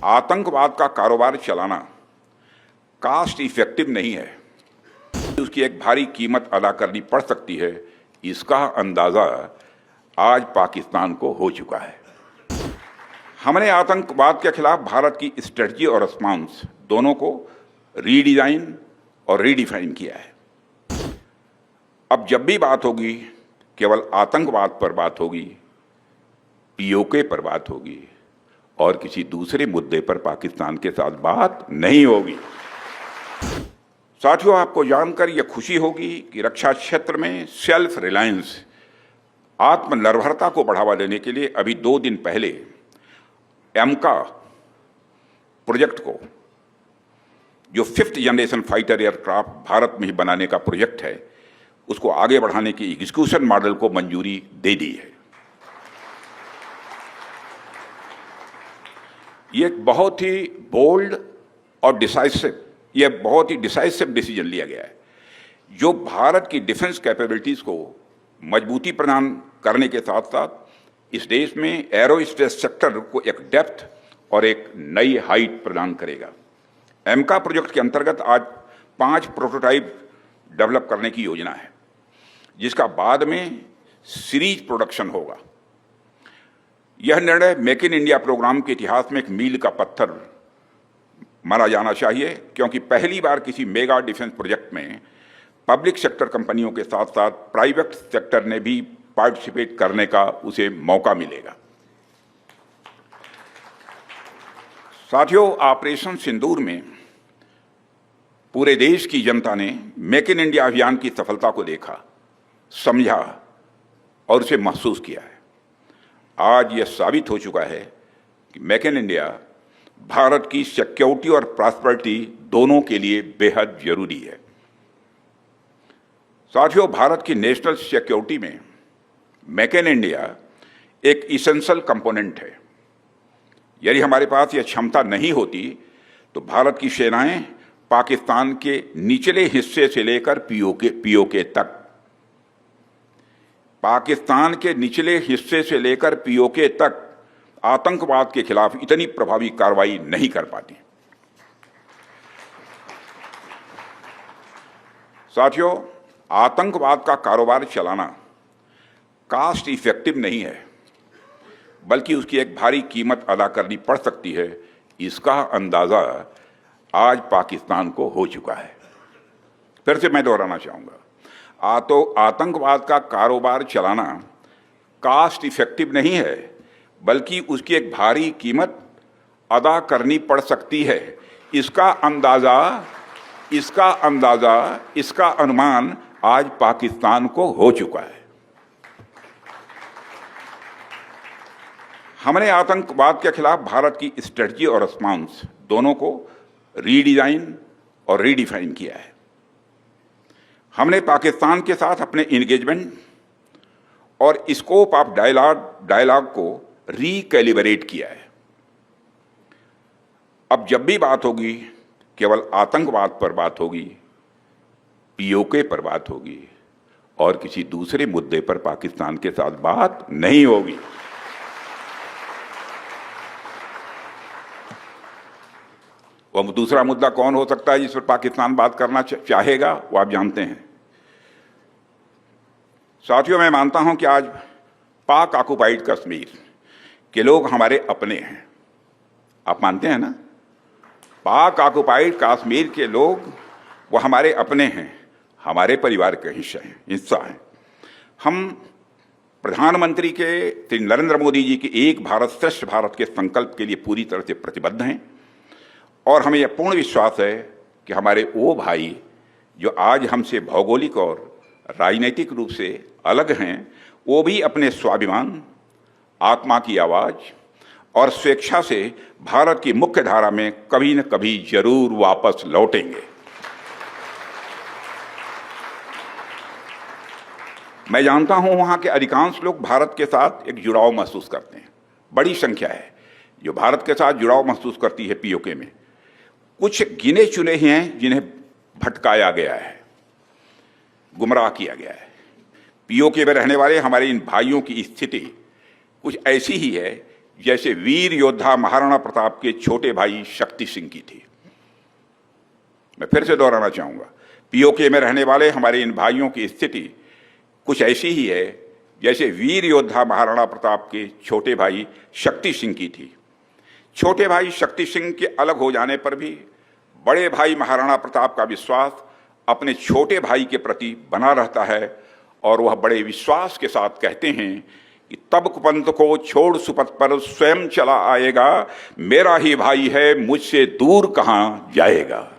आतंकवाद का कारोबार चलाना कास्ट इफेक्टिव नहीं है, उसकी एक भारी कीमत अदा करनी पड़ सकती है। इसका अंदाजा आज पाकिस्तान को हो चुका है। हमने आतंकवाद के खिलाफ भारत की स्ट्रेटजी और रिस्पांस दोनों को रीडिजाइन और रीडिफाइन किया है। अब जब भी बात होगी केवल आतंकवाद पर बात होगी, पीओके पर बात होगी और किसी दूसरे मुद्दे पर पाकिस्तान के साथ बात नहीं होगी। साथियों, आपको जानकर यह खुशी होगी कि रक्षा क्षेत्र में सेल्फ रिलायंस, आत्मनिर्भरता को बढ़ावा देने के लिए अभी 2 दिन पहले एमका प्रोजेक्ट को, जो 5th generation fighter aircraft Bharat में ही बनाने का प्रोजेक्ट है, उसको आगे बढ़ाने की एग्जीक्यूशन मॉडल को मंजूरी दे दी है। ये एक बहुत ही बोल्ड और बहुत ही डिसाइसिव डिसीजन लिया गया है, जो भारत की डिफेंस कैपेबिलिटीज को मजबूती प्रदान करने के साथ साथ इस देश में एरोस्पेस सेक्टर को एक डेप्थ और एक नई हाइट प्रदान करेगा। एमका प्रोजेक्ट के अंतर्गत आज 5 प्रोटोटाइप डेवलप करने की योजना है, जिसका बाद में सीरीज प्रोडक्शन होगा। यह निर्णय मेक इन इंडिया प्रोग्राम के इतिहास में एक मील का पत्थर माना जाना चाहिए, क्योंकि पहली बार किसी मेगा डिफेंस प्रोजेक्ट में पब्लिक सेक्टर कंपनियों के साथ साथ प्राइवेट सेक्टर ने भी पार्टिसिपेट करने का उसे मौका मिलेगा। साथियों, ऑपरेशन सिंदूर में पूरे देश की जनता ने मेक इन इंडिया अभियान की सफलता को देखा, समझा और उसे महसूस किया है। आज यह साबित हो चुका है कि मेक इन इंडिया भारत की सिक्योरिटी और प्रॉस्पेरिटी दोनों के लिए बेहद जरूरी है। साथियों, भारत की नेशनल सिक्योरिटी में मेक इन इंडिया एक इसेंशियल कंपोनेंट है। यदि हमारे पास यह क्षमता नहीं होती तो भारत की सेनाएं पाकिस्तान के निचले हिस्से से लेकर पीओके तक, पाकिस्तान के निचले हिस्से से लेकर पीओके तक आतंकवाद के खिलाफ इतनी प्रभावी कार्रवाई नहीं कर पाती। साथियों, आतंकवाद का कारोबार चलाना कास्ट इफेक्टिव नहीं है, बल्कि उसकी एक भारी कीमत अदा करनी पड़ सकती है। इसका अंदाजा आज पाकिस्तान को हो चुका है। फिर से मैं दोहराना चाहूंगा, आतंकवाद का कारोबार चलाना कास्ट इफेक्टिव नहीं है, बल्कि उसकी एक भारी कीमत अदा करनी पड़ सकती है। इसका अनुमान आज पाकिस्तान को हो चुका है। हमने आतंकवाद के खिलाफ भारत की स्ट्रेटजी और रिस्पांस दोनों को रीडिजाइन और रीडिफाइन किया है। हमने पाकिस्तान के साथ अपने इंगेजमेंट और स्कोप ऑफ डायलॉग को रिकैलिब्रेट किया है। अब जब भी बात होगी केवल आतंकवाद पर बात होगी, पीओके पर बात होगी और किसी दूसरे मुद्दे पर पाकिस्तान के साथ बात नहीं होगी। वह दूसरा मुद्दा कौन हो सकता है जिस पर पाकिस्तान बात करना चाहेगा, वो आप जानते हैं। साथियों, मैं मानता हूं कि आज पाक ऑक्युपाइड कश्मीर के लोग हमारे अपने हैं। आप मानते हैं ना? पाक ऑक्युपाइड कश्मीर के लोग वो हमारे अपने हैं, हमारे परिवार के हिस्सा हैं। हम प्रधानमंत्री के श्री नरेंद्र मोदी जी के एक भारत श्रेष्ठ भारत के संकल्प के लिए पूरी तरह से प्रतिबद्ध हैं और हमें यह पूर्ण विश्वास है कि हमारे वो भाई जो आज हमसे भौगोलिक और राजनीतिक रूप से अलग हैं, वो भी अपने स्वाभिमान, आत्मा की आवाज और स्वेच्छा से भारत की मुख्य धारा में कभी न कभी जरूर वापस लौटेंगे। मैं जानता हूं वहां के अधिकांश लोग भारत के साथ एक जुड़ाव महसूस करते हैं। बड़ी संख्या है जो भारत के साथ जुड़ाव महसूस करती है। पीओके में कुछ गिने चुने ही हैं जिन्हें भटकाया गया है, गुमराह किया गया है। पीओके में रहने वाले हमारे इन भाइयों की स्थिति कुछ ऐसी ही है जैसे वीर योद्धा महाराणा प्रताप के छोटे भाई शक्ति सिंह की थी। मैं फिर से दोहराना चाहूंगा, पीओके में रहने वाले हमारे इन भाइयों की स्थिति कुछ ऐसी ही है जैसे वीर योद्धा महाराणा प्रताप के छोटे भाई शक्ति सिंह की थी। छोटे भाई शक्ति सिंह के अलग हो जाने पर भी बड़े भाई महाराणा प्रताप का विश्वास अपने छोटे भाई के प्रति बना रहता है और वह बड़े विश्वास के साथ कहते हैं कि तब कुपंथ को छोड़ सुपथ पर स्वयं चला आएगा, मेरा ही भाई है मुझसे दूर कहाँ जाएगा।